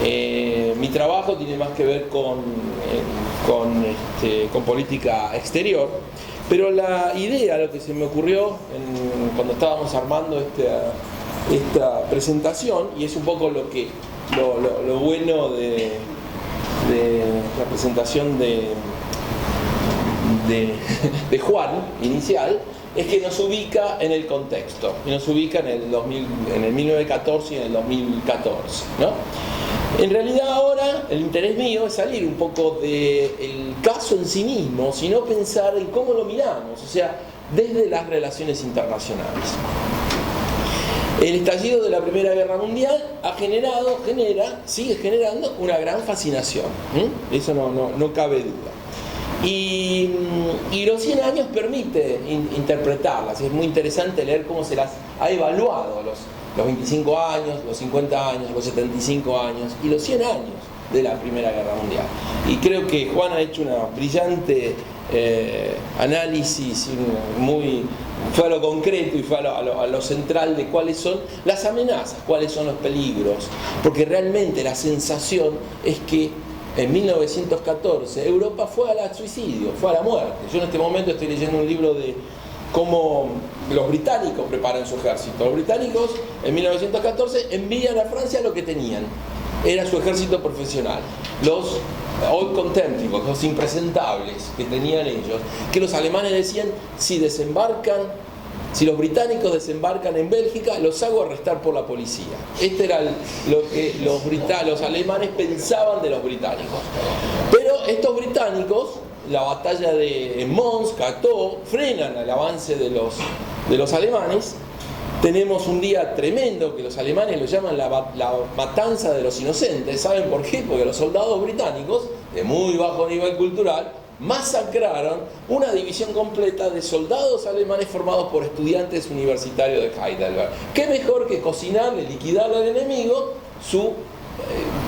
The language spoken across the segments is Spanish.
Mi trabajo tiene más que ver con política exterior, pero la idea, lo que se me ocurrió cuando estábamos armando esta presentación, y es un poco lo bueno de la presentación de Juan inicial, es que nos ubica en el contexto, y nos ubica en el 1914 y en el 2014, ¿no? En realidad ahora el interés mío es salir un poco del caso en sí mismo, sino pensar en cómo lo miramos, o sea, desde las relaciones internacionales. El estallido de la Primera Guerra Mundial sigue generando una gran fascinación, eso no cabe duda. Y los 100 años permite interpretarlas. Es muy interesante leer cómo se las ha evaluado los 25 años, los 50 años, los 75 años y los 100 años de la Primera Guerra Mundial. Y creo que Juan ha hecho una brillante análisis, fue a lo concreto y fue a lo central de cuáles son las amenazas, cuáles son los peligros, porque realmente la sensación es que en 1914 Europa fue al suicidio, fue a la muerte. Yo en este momento estoy leyendo un libro de cómo los británicos preparan su ejército. Los británicos en 1914 envían a Francia lo que tenían, era su ejército profesional, los old contemptibles, los impresentables que tenían ellos, que los alemanes decían: si los británicos desembarcan en Bélgica, los hago arrestar por la policía. Este era lo que los alemanes pensaban de los británicos. Pero estos británicos, la batalla de Mons, Cateau, frenan el avance de los alemanes. Tenemos un día tremendo que los alemanes lo llaman la matanza de los inocentes. ¿Saben por qué? Porque los soldados británicos, de muy bajo nivel cultural, masacraron una división completa de soldados alemanes formados por estudiantes universitarios de Heidelberg. ¿Qué mejor que cocinarle, liquidarle al enemigo su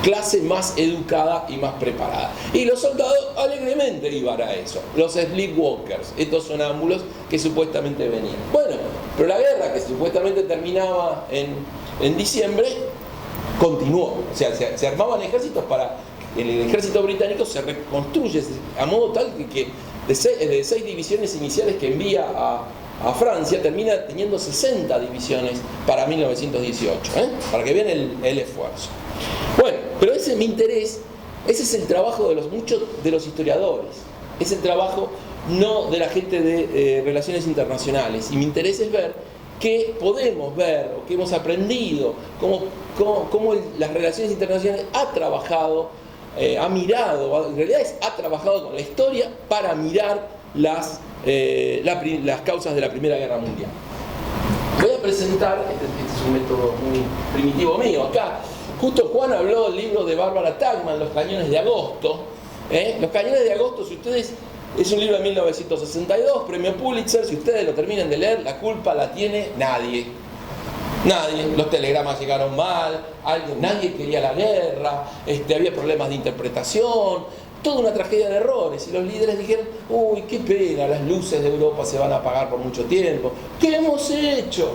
clase más educada y más preparada? Y los soldados alegremente iban a eso, los sleepwalkers, estos sonámbulos que supuestamente venían. Bueno, pero la guerra, que supuestamente terminaba en diciembre, continuó. O sea, se armaban ejércitos el ejército británico se reconstruye a modo tal que de 6 divisiones iniciales que envía a Francia, termina teniendo 60 divisiones para 1918, para que vean el esfuerzo. Bueno, pero ese es mi interés, ese es el trabajo de muchos de los historiadores, es el trabajo no de la gente de relaciones internacionales, y mi interés es ver qué podemos ver o qué hemos aprendido, cómo las relaciones internacionales ha trabajado, en realidad ha trabajado con la historia para mirar las causas de la Primera Guerra Mundial. Voy a presentar, este es un método muy primitivo mío, acá justo Juan habló del libro de Barbara Tuchman, Los Cañones de Agosto. Los Cañones de Agosto, es un libro de 1962, premio Pulitzer. Si ustedes lo terminan de leer, la culpa la tiene nadie. Los telegramas llegaron mal, nadie quería la guerra, había problemas de interpretación, toda una tragedia de errores, y los líderes dijeron: uy, qué pena, las luces de Europa se van a apagar por mucho tiempo, ¿qué hemos hecho?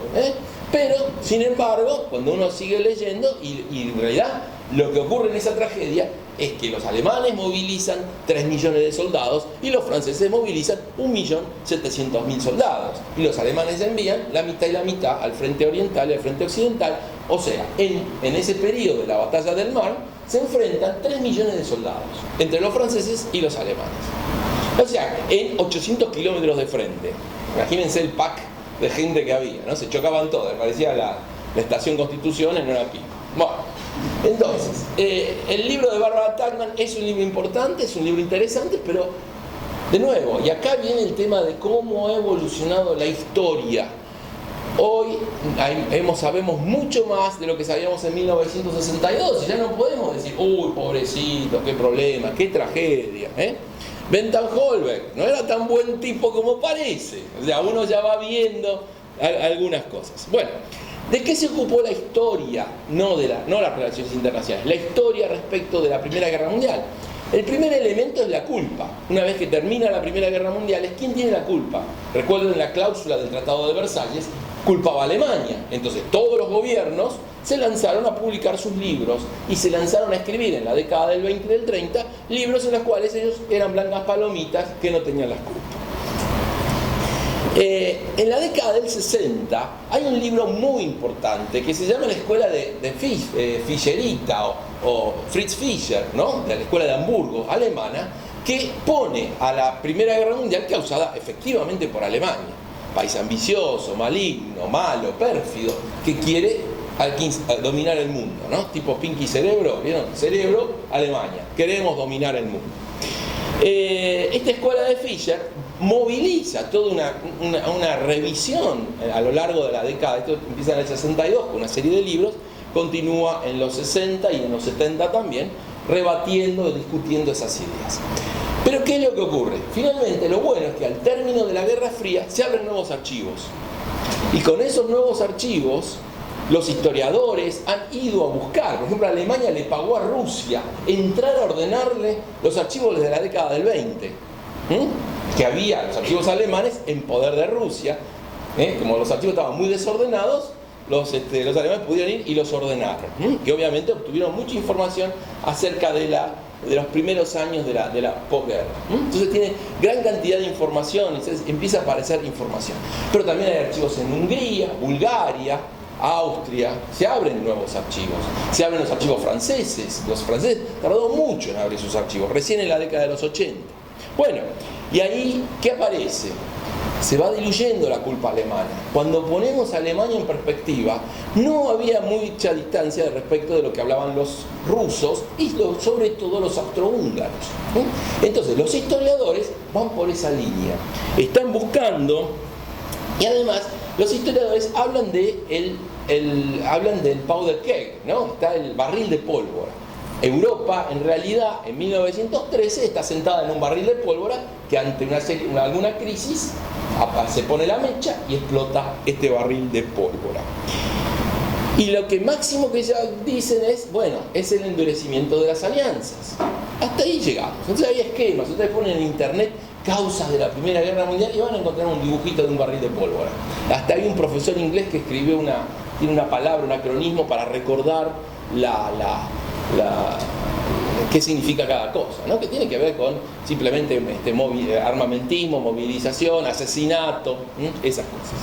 Pero, sin embargo, cuando uno sigue leyendo, y en realidad lo que ocurre en esa tragedia es que los alemanes movilizan 3 millones de soldados y los franceses movilizan 1.700.000 soldados. Y los alemanes envían la mitad y la mitad al frente oriental y al frente occidental. O sea, en ese periodo de la batalla del Marne se enfrentan 3 millones de soldados entre los franceses y los alemanes. O sea, en 800 kilómetros de frente. Imagínense el pack de gente que había, ¿no? Se chocaban todas, parecía la estación Constitución en una pipa. Bueno, entonces, el libro de Barbara Tuchman es un libro importante, es un libro interesante, pero de nuevo, y acá viene el tema de cómo ha evolucionado la historia. Hoy sabemos mucho más de lo que sabíamos en 1962, y ya no podemos decir: uy, pobrecito, qué problema, qué tragedia. Bentham Holberg no era tan buen tipo como parece. O sea, uno ya va viendo algunas cosas. Bueno, ¿de qué se ocupó la historia? No las relaciones internacionales, la historia respecto de la Primera Guerra Mundial. El primer elemento es la culpa. Una vez que termina la Primera Guerra Mundial, ¿quién tiene la culpa? Recuerden la cláusula del Tratado de Versalles, culpaba a Alemania. Entonces todos los gobiernos se lanzaron a publicar sus libros y se lanzaron a escribir en la década del 20 y del 30 libros en los cuales ellos eran blancas palomitas que no tenían las culpas. En la década del 60 hay un libro muy importante que se llama La Escuela de Fischerita o Fritz Fischer, ¿no? De la Escuela de Hamburgo, alemana, que pone a la Primera Guerra Mundial causada efectivamente por Alemania. País ambicioso, maligno, malo, pérfido, que quiere dominar el mundo, ¿no? Tipo Pinky Cerebro, ¿vieron? Cerebro, Alemania. Queremos dominar el mundo. Esta escuela de Fischer moviliza toda una revisión a lo largo de la década. Esto empieza en el 62 con una serie de libros, continúa en los 60 y en los 70 también, rebatiendo y discutiendo esas ideas. Pero ¿qué es lo que ocurre? Finalmente, lo bueno es que al término de la Guerra Fría se abren nuevos archivos. Y con esos nuevos archivos, los historiadores han ido a buscar. Por ejemplo, Alemania le pagó a Rusia entrar a ordenarle los archivos desde la década del 20. Que había los archivos alemanes en poder de Rusia. Como los archivos estaban muy desordenados, los alemanes pudieron ir y los ordenaron. Que obviamente obtuvieron mucha información acerca de los primeros años de la posguerra. Entonces tiene gran cantidad de información, entonces empieza a aparecer información. Pero también hay archivos en Hungría, Bulgaria, Austria, se abren nuevos archivos. Se abren los archivos franceses. Los franceses tardaron mucho en abrir sus archivos, recién en la década de los 80. Bueno, y ahí, ¿qué aparece? Se va diluyendo la culpa alemana. Cuando ponemos a Alemania en perspectiva, no había mucha distancia respecto de lo que hablaban los rusos y sobre todo los austrohúngaros. Entonces, los historiadores van por esa línea. Están buscando, y además, los historiadores hablan hablan del powder keg, ¿no? Está el barril de pólvora. Europa, en realidad, en 1913 está sentada en un barril de pólvora que ante alguna crisis se pone la mecha y explota este barril de pólvora. Y lo que máximo que ya dicen es, bueno, es el endurecimiento de las alianzas. Hasta ahí llegamos. Entonces hay esquemas. Ustedes ponen en internet causas de la Primera Guerra Mundial y van a encontrar un dibujito de un barril de pólvora. Hasta hay un profesor inglés que escribió tiene una palabra, un acronismo para recordar qué significa cada cosa, ¿no? Que tiene que ver con simplemente armamentismo, movilización, asesinato, esas cosas.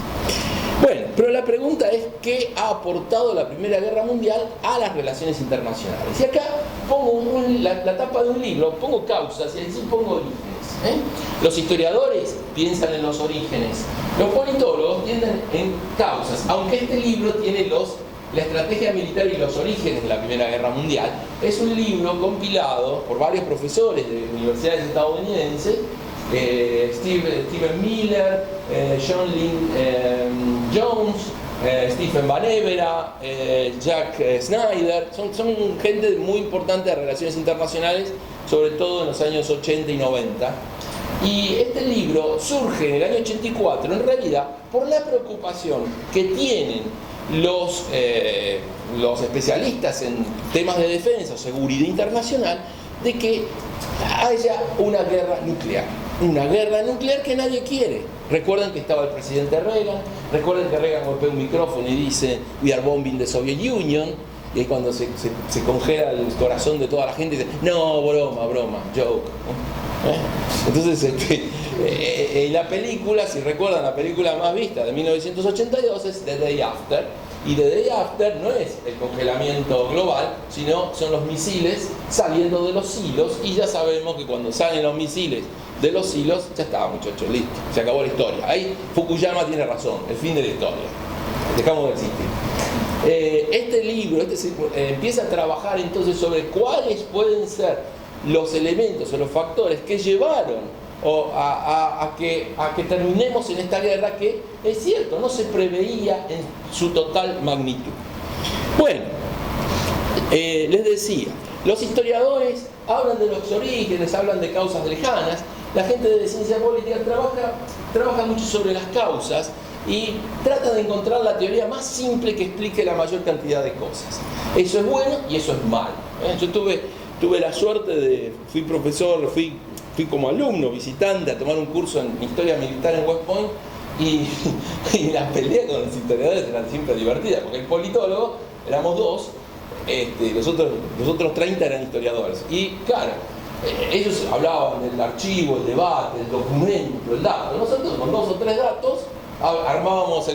Bueno, pero la pregunta es ¿qué ha aportado la Primera Guerra Mundial a las relaciones internacionales? Y acá pongo la tapa de un libro, pongo causas y ahí sí pongo orígenes. Los historiadores piensan en los orígenes, los politólogos tienden en causas, aunque este libro tiene la estrategia militar y los orígenes de la Primera Guerra Mundial. Es un libro compilado por varios profesores de universidades estadounidenses, Stephen Miller, John Lynn Jones, Stephen Van Evera, Jack Snyder. Son gente muy importante de relaciones internacionales, sobre todo en los años 80 y 90. Y este libro surge en el año 84, en realidad, por la preocupación que tienen los especialistas en temas de defensa o seguridad internacional de que haya una guerra nuclear que nadie quiere. Recuerden que estaba el presidente Reagan, recuerden que Reagan golpea un micrófono y dice "We are bombing the Soviet Union", y ahí cuando se congela el corazón de toda la gente dice "No, broma, joke". Entonces la película, si recuerdan, la película más vista de 1982 es The Day After, y The Day After no es el congelamiento global, sino son los misiles saliendo de los silos, y ya sabemos que cuando salen los misiles de los silos, ya estaba, muchachos, listo, se acabó la historia. Ahí Fukuyama tiene razón, el fin de la historia, dejamos de existir. Este libro empieza a trabajar entonces sobre cuáles pueden ser los elementos o los factores que llevaron a que terminemos en esta guerra que, es cierto, no se preveía en su total magnitud. Bueno, les decía, los historiadores hablan de los orígenes, hablan de causas lejanas. La gente de ciencia política trabaja mucho sobre las causas y trata de encontrar la teoría más simple que explique la mayor cantidad de cosas. Eso es bueno y eso es malo. Yo tuve la suerte fui profesor, fui como alumno, visitante, a tomar un curso en Historia Militar en West Point, Y las peleas con los historiadores eran siempre divertidas, porque el politólogo, éramos dos, los otros 30 eran historiadores. Y claro, ellos hablaban del archivo, el debate, el documento, el dato. Nosotros con 2 o 3 datos armábamos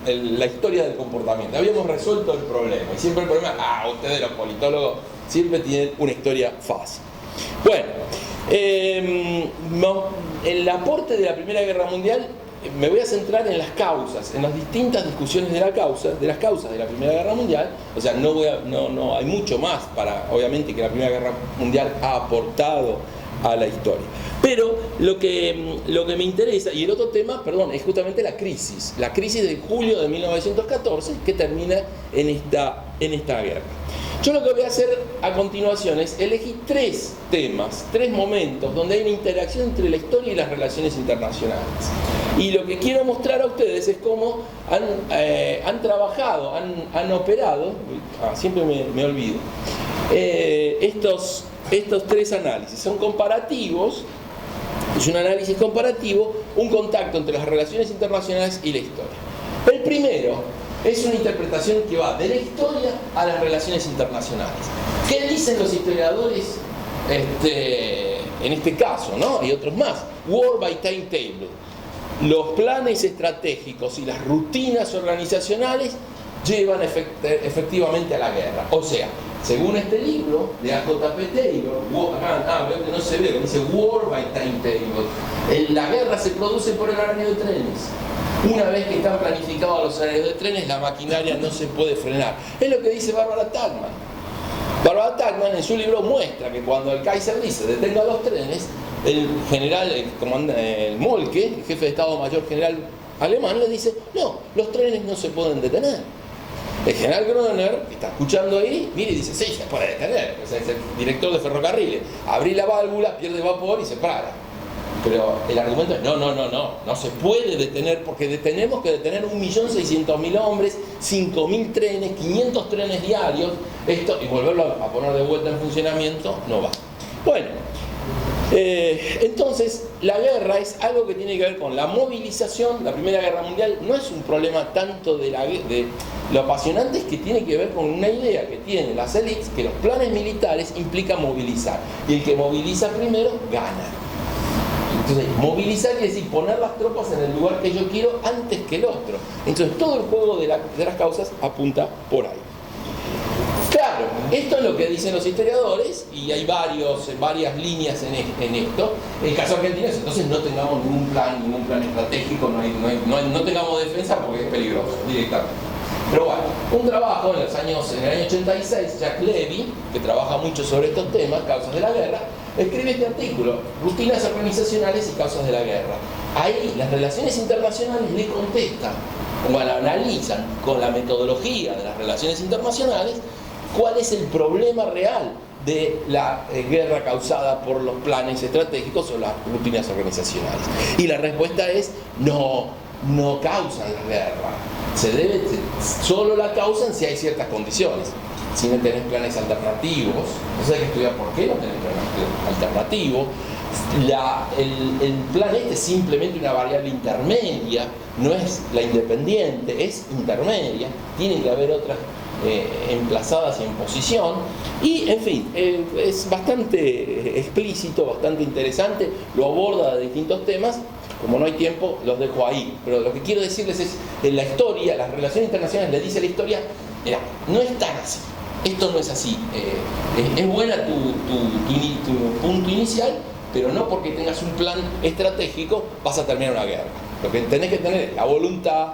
la historia del comportamiento. Habíamos resuelto el problema. Y siempre el problema, ustedes los politólogos siempre tienen una historia fácil. Bueno, el aporte de la Primera Guerra Mundial, me voy a centrar en las causas, en las distintas discusiones de las causas de la Primera Guerra Mundial. O sea, no hay mucho más para, obviamente, que la Primera Guerra Mundial ha aportado a la historia. Pero lo que me interesa, y el otro tema, es justamente la crisis de julio de 1914, que termina en esta guerra. Yo lo que voy a hacer a continuación es elegir 3 temas, 3 momentos donde hay una interacción entre la historia y las relaciones internacionales. Y lo que quiero mostrar a ustedes es cómo han trabajado, han operado, siempre me olvido, estos 3 análisis. Son comparativos, es un análisis comparativo, un contacto entre las relaciones internacionales y la historia. El primero es una interpretación que va de la historia a las relaciones internacionales. ¿Qué dicen los historiadores en este caso, ¿no? Y otros más? War by Timetable. Los planes estratégicos y las rutinas organizacionales llevan efectivamente a la guerra. O sea, según este libro de A.J.P. Taylor, no se ve, dice War by Timetable. La guerra se produce por el horario de trenes. Una vez que están planificados los horarios de trenes, la maquinaria no se puede frenar. Es lo que dice Barbara Tuchman. Barbara Tuchman en su libro muestra que cuando el Kaiser dice detenga los trenes, el general, el Moltke, el jefe de Estado Mayor General alemán, le dice, no, los trenes no se pueden detener. El general Groener, que está escuchando ahí, mira y dice, sí, se puede detener. Es el director de ferrocarriles. Abrí la válvula, pierde vapor y se para. Pero el argumento es, no se puede detener porque tenemos que detener 1.600.000 hombres, 5.000 trenes, 500 trenes diarios, y volverlo a poner de vuelta en funcionamiento no va. Bueno, entonces la guerra es algo que tiene que ver con la movilización. La Primera Guerra Mundial no es un problema tanto de lo apasionante, es que tiene que ver con una idea que tienen las élites, que los planes militares implican movilizar, y el que moviliza primero gana. Entonces, movilizar quiere decir poner las tropas en el lugar que yo quiero antes que el otro. Entonces, todo el juego de las causas apunta por ahí. Claro, esto es lo que dicen los historiadores, y hay varias líneas en esto. El caso argentino es, entonces, no tengamos ningún plan estratégico, no tengamos defensa porque es peligroso directamente. Pero bueno, un trabajo en el año 86, Jack Levy, que trabaja mucho sobre estos temas, causas de la guerra, escribe este artículo, rutinas organizacionales y causas de la guerra. Ahí las relaciones internacionales le contestan, o analizan con la metodología de las relaciones internacionales, cuál es el problema real de la guerra causada por los planes estratégicos o las rutinas organizacionales. Y la respuesta es, no causan la guerra. Solo la causan si hay ciertas condiciones. Si no tenés planes alternativos, entonces hay que estudiar por qué no tenés planes alternativos. El plan es simplemente una variable intermedia, no es la independiente, es intermedia. Tienen que haber otras emplazadas y en posición. Y, en fin, es bastante explícito, bastante interesante, lo aborda de distintos temas. Como no hay tiempo, los dejo ahí. Pero lo que quiero decirles es, en la historia, las relaciones internacionales, le dice la historia, mira, no es tan así. Esto no es así. Es buena tu punto inicial, pero no porque tengas un plan estratégico vas a terminar una guerra. Lo que tenés que tener es la voluntad,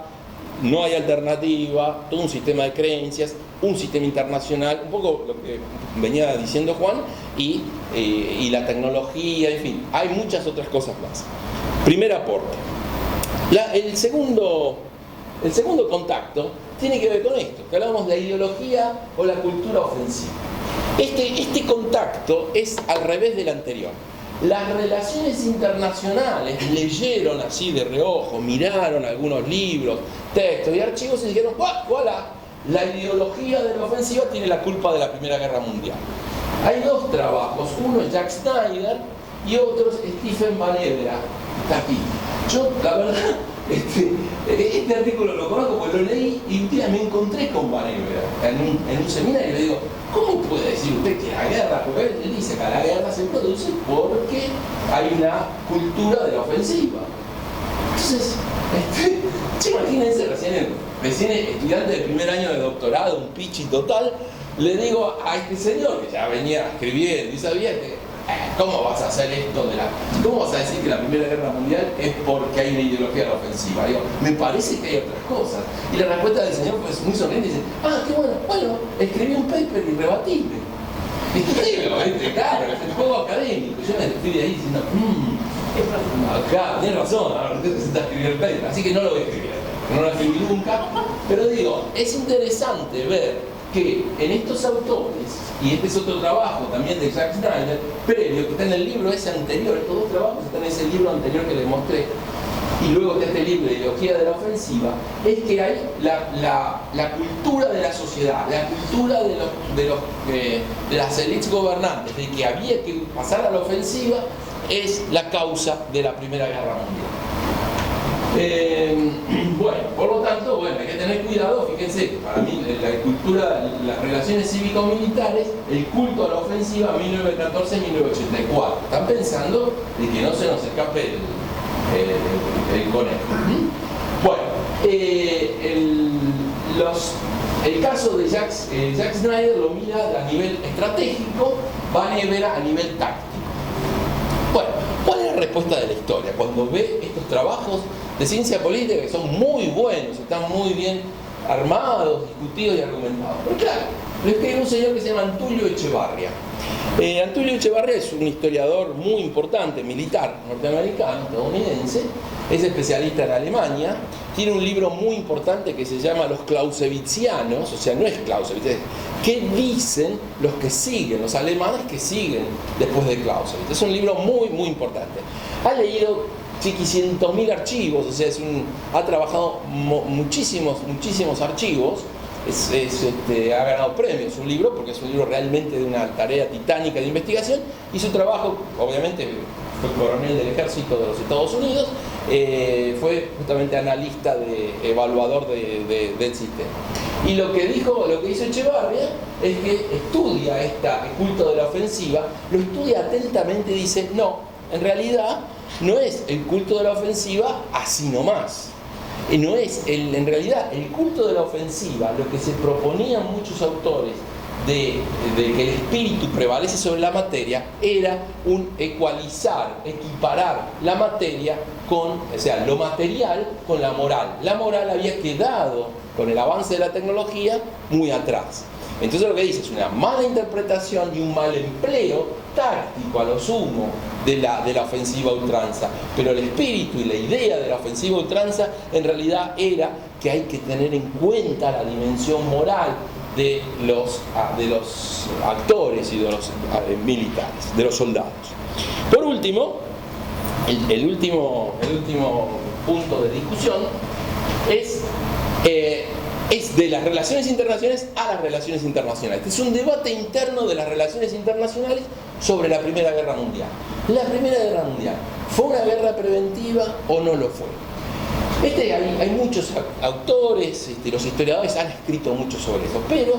no hay alternativa, todo un sistema de creencias, un sistema internacional, un poco lo que venía diciendo Juan, y la tecnología, en fin, hay muchas otras cosas más. Primer aporte. El segundo contacto tiene que ver con esto, que hablamos de la ideología o la cultura ofensiva. Este contacto es al revés del anterior. Las relaciones internacionales leyeron así de reojo, miraron algunos libros, textos y archivos y dijeron, ¡voilà! La ideología de la ofensiva tiene la culpa de la Primera Guerra Mundial. Hay 2 trabajos, uno es Jack Snyder y otro es Stephen Van Evera, está aquí. Yo, la verdad, Este artículo lo conozco porque lo leí y un día me encontré con Van Evera en un seminario y le digo, ¿cómo puede decir usted que la guerra? Porque él dice que la guerra se produce porque hay una cultura de la ofensiva. Entonces, imagínense, recién estudiante de primer año de doctorado, un pichi total, le digo a este señor que ya venía escribiendo y sabía que ¿cómo vas a hacer esto ¿cómo vas a decir que la Primera Guerra Mundial es porque hay una ideología de la ofensiva? Digo, me parece que hay otras cosas. Y la respuesta del señor fue muy sonriente y dice, qué bueno, escribí un paper irrebatible. Claro, es el juego académico. Yo me fui de ahí diciendo, acá, tienes razón, ahora usted se está escribiendo el paper. Así que no lo voy a escribir, no lo escribí nunca. Pero digo, es interesante ver que en estos autores, y este es otro trabajo también de Jack Snyder, previo, que está en el libro ese anterior, estos dos trabajos están en ese libro anterior que les mostré, y luego está este libro de Ideología de la Ofensiva, es que hay la cultura de la sociedad, la cultura de las élites gobernantes, de que había que pasar a la ofensiva, es la causa de la Primera Guerra Mundial. Bueno, por lo tanto, hay que tener cuidado. Fíjense que para mí la cultura, las relaciones cívico-militares, el culto a la ofensiva 1914-1984. Están pensando de que no se nos escape el conejo. Bueno, el caso de Jack Snyder lo mira a nivel estratégico, Van Evera a nivel táctico. Bueno, ¿cuál es la respuesta de la historia? Cuando ve estos trabajos de ciencia política que son muy buenos, están muy bien armados, discutidos y argumentados. Pero claro, lo escribe un señor que se llama Antulio Echevarria. Antulio Echevarria es un historiador muy importante, militar, norteamericano, estadounidense, es especialista en Alemania, tiene un libro muy importante que se llama Los Clausewitzianos, o sea, no es Clausewitz, es ¿qué dicen los que siguen, los alemanes que siguen después de Clausewitz? Es un libro muy, muy importante. Ha leído 100.000 archivos, o sea, ha trabajado muchísimos archivos, ha ganado premios su libro, porque es un libro realmente de una tarea titánica de investigación, y su trabajo, obviamente, fue coronel del ejército de los Estados Unidos, fue justamente analista, evaluador del sistema. Y lo que hizo Echevarria es que estudia el culto de la ofensiva, lo estudia atentamente y dice, no, en realidad no es el culto de la ofensiva así nomás. No es en realidad el culto de la ofensiva, lo que se proponían muchos autores de que el espíritu prevalece sobre la materia, era un equiparar la materia lo material con la moral. La moral había quedado, con el avance de la tecnología, muy atrás. Entonces lo que dice es una mala interpretación y un mal empleo táctico a lo sumo de la ofensiva ultranza. Pero el espíritu y la idea de la ofensiva ultranza en realidad era que hay que tener en cuenta la dimensión moral de los actores y de los militares, de los soldados. Por último, el último punto de discusión es de las relaciones internacionales a las relaciones internacionales. Este es un debate interno de las relaciones internacionales sobre la Primera Guerra Mundial. La Primera Guerra Mundial, ¿fue una guerra preventiva o no lo fue? Hay muchos autores, los historiadores han escrito mucho sobre eso, pero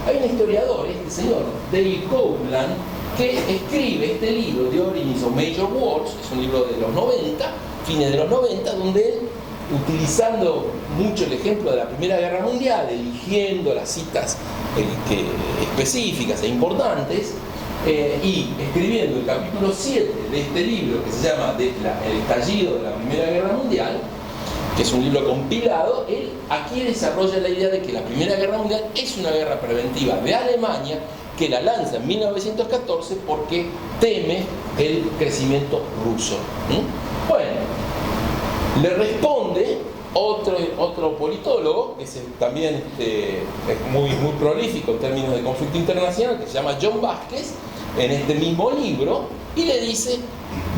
hay un historiador, este señor, Dale Copeland, que escribe este libro, The Origins of Major Wars, es un libro de los 90, fines de los 90, donde él, utilizando mucho el ejemplo de la Primera Guerra Mundial, eligiendo las citas específicas e importantes, y escribiendo el capítulo 7 de este libro, que se llama El estallido de la Primera Guerra Mundial, que es un libro compilado, él aquí desarrolla la idea de que la Primera Guerra Mundial es una guerra preventiva de Alemania, que la lanza en 1914 porque teme el crecimiento ruso. Bueno, le responde otro politólogo, que también es muy prolífico en términos de conflicto internacional, que se llama John Vázquez, en este mismo libro, y le dice,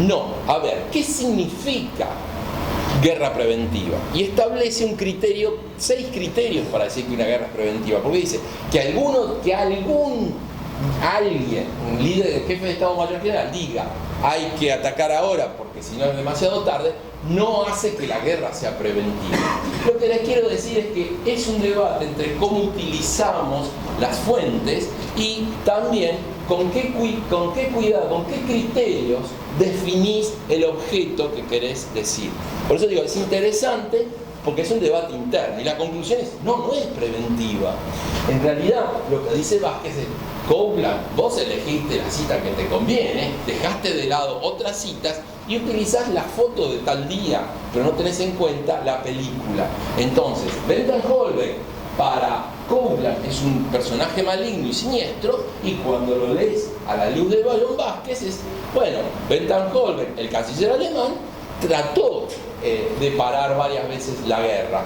no, a ver, ¿qué significa guerra preventiva? Y establece 6 criterios para decir que una guerra es preventiva, porque dice que alguien, un líder, jefe de Estado Mayor General, diga hay que atacar ahora porque si no es demasiado tarde, no hace que la guerra sea preventiva. Lo que les quiero decir es que es un debate entre cómo utilizamos las fuentes y también con qué cuidado, con qué criterios definís el objeto que querés decir. Por eso digo, es interesante porque es un debate interno y la conclusión es, no es preventiva. En realidad, lo que dice Vázquez es, Coupland, vos elegiste la cita que te conviene, dejaste de lado otras citas y utilizás la foto de tal día, pero no tenés en cuenta la película. Entonces, Benthan Holbein para Coupland es un personaje maligno y siniestro, y cuando lo lees a la luz de Byron Vázquez es, bueno, Benthan Holbein, el canciller alemán, trató de parar varias veces la guerra.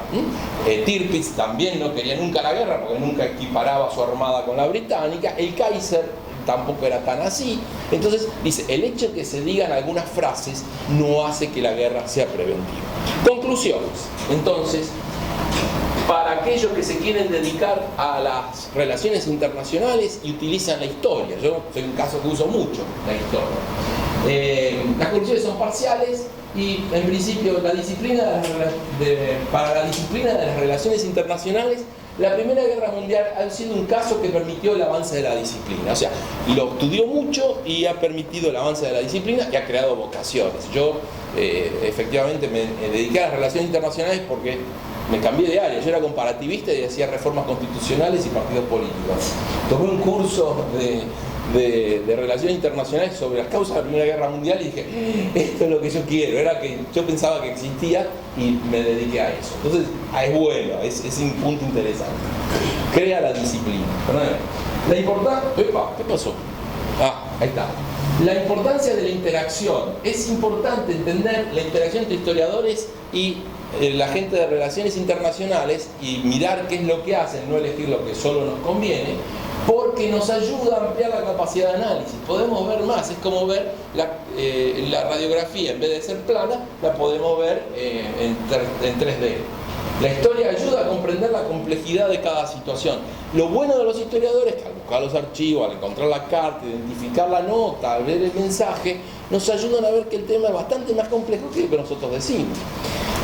Tirpitz también no quería nunca la guerra porque nunca equiparaba su armada con la británica. El Kaiser tampoco era tan así. Entonces dice, el hecho de que se digan algunas frases no hace que la guerra sea preventiva. Conclusiones. Entonces, para aquellos que se quieren dedicar a las relaciones internacionales y utilizan la historia, yo soy un caso que uso mucho la historia. Las conclusiones son parciales y en principio la disciplina para la disciplina de las relaciones internacionales, la Primera Guerra Mundial ha sido un caso que permitió el avance de la disciplina. O sea, lo estudió mucho y ha permitido el avance de la disciplina y ha creado vocaciones. Yo efectivamente me dediqué a las relaciones internacionales porque me cambié de área. Yo era comparativista y hacía reformas constitucionales y partidos políticos. Tomé un curso de relaciones internacionales sobre las causas de la Primera Guerra Mundial y dije, esto es lo que yo quiero. Era que yo pensaba que existía y me dediqué a eso. Entonces, es bueno, es un punto interesante. Crea la disciplina. La importancia... ¿Qué pasó? Ahí está. La importancia de la interacción. Es importante entender la interacción entre historiadores y la gente de relaciones internacionales y mirar qué es lo que hacen, no elegir lo que solo nos conviene, porque nos ayuda a ampliar la capacidad de análisis. Podemos ver más, es como ver la radiografía, en vez de ser plana, la podemos ver en 3D. La historia ayuda a comprender la complejidad de cada situación. Lo bueno de los historiadores, al buscar los archivos, al encontrar la carta, identificar la nota, al ver el mensaje, nos ayudan a ver que el tema es bastante más complejo que lo que nosotros decimos.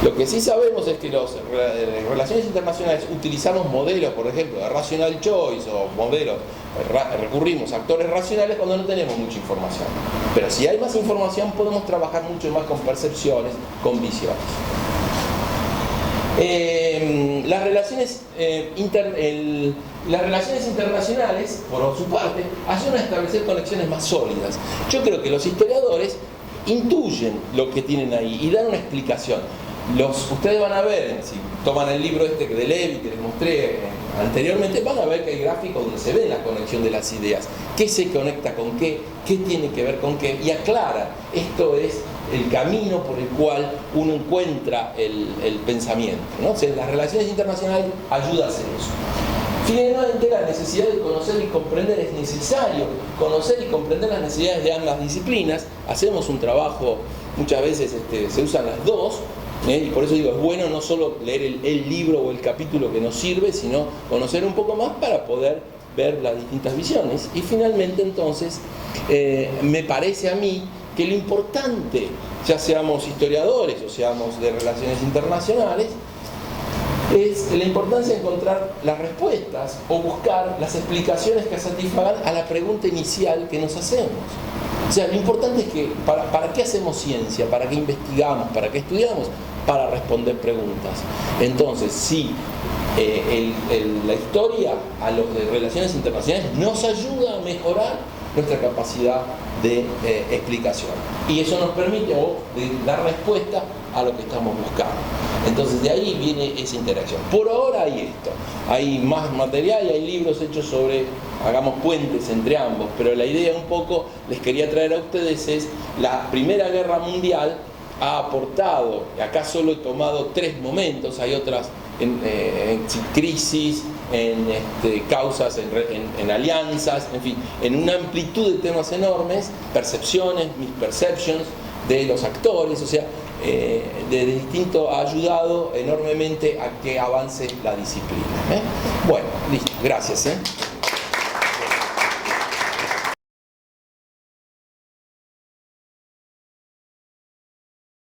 Lo que sí sabemos es que las relaciones internacionales utilizamos modelos, por ejemplo, de rational choice o modelos, recurrimos a actores racionales cuando no tenemos mucha información. Pero si hay más información podemos trabajar mucho más con percepciones, con visiones. Las relaciones internacionales, por su parte, ayudan a establecer conexiones más sólidas. Yo creo que los historiadores intuyen lo que tienen ahí y dan una explicación. Ustedes van a ver, si toman el libro de Levi que les mostré anteriormente, van a ver que hay gráficos donde se ve la conexión de las ideas, qué se conecta con qué tiene que ver con qué, y aclara, esto es el camino por el cual uno encuentra el pensamiento, ¿no? O sea, las relaciones internacionales ayudan a hacer eso. Finalmente, la necesidad de conocer y comprender es necesario. Conocer y comprender las necesidades de ambas disciplinas. Hacemos un trabajo, muchas veces se usan las dos, y por eso digo, es bueno no solo leer el libro o el capítulo que nos sirve, sino conocer un poco más para poder ver las distintas visiones. Y finalmente, entonces, me parece a mí que lo importante, ya seamos historiadores o seamos de relaciones internacionales, es la importancia de encontrar las respuestas o buscar las explicaciones que satisfagan a la pregunta inicial que nos hacemos. O sea, lo importante es que, ¿para qué hacemos ciencia? ¿Para qué investigamos? ¿Para qué estudiamos? Para responder preguntas. Entonces, sí, la historia a los de relaciones internacionales nos ayuda a mejorar nuestra capacidad de explicación. Y eso nos permite dar respuesta a lo que estamos buscando. Entonces de ahí viene esa interacción. Por ahora hay esto. Hay más material y hay libros hechos sobre, hagamos puentes entre ambos, pero la idea un poco, les quería traer a ustedes, es la Primera Guerra Mundial ha aportado, acá solo he tomado 3 momentos, hay otras en crisis, en causas, en alianzas, en fin, en una amplitud de temas enormes, percepciones, misperceptions de los actores, o sea, de distinto ha ayudado enormemente a que avance la disciplina. Bueno, listo, gracias.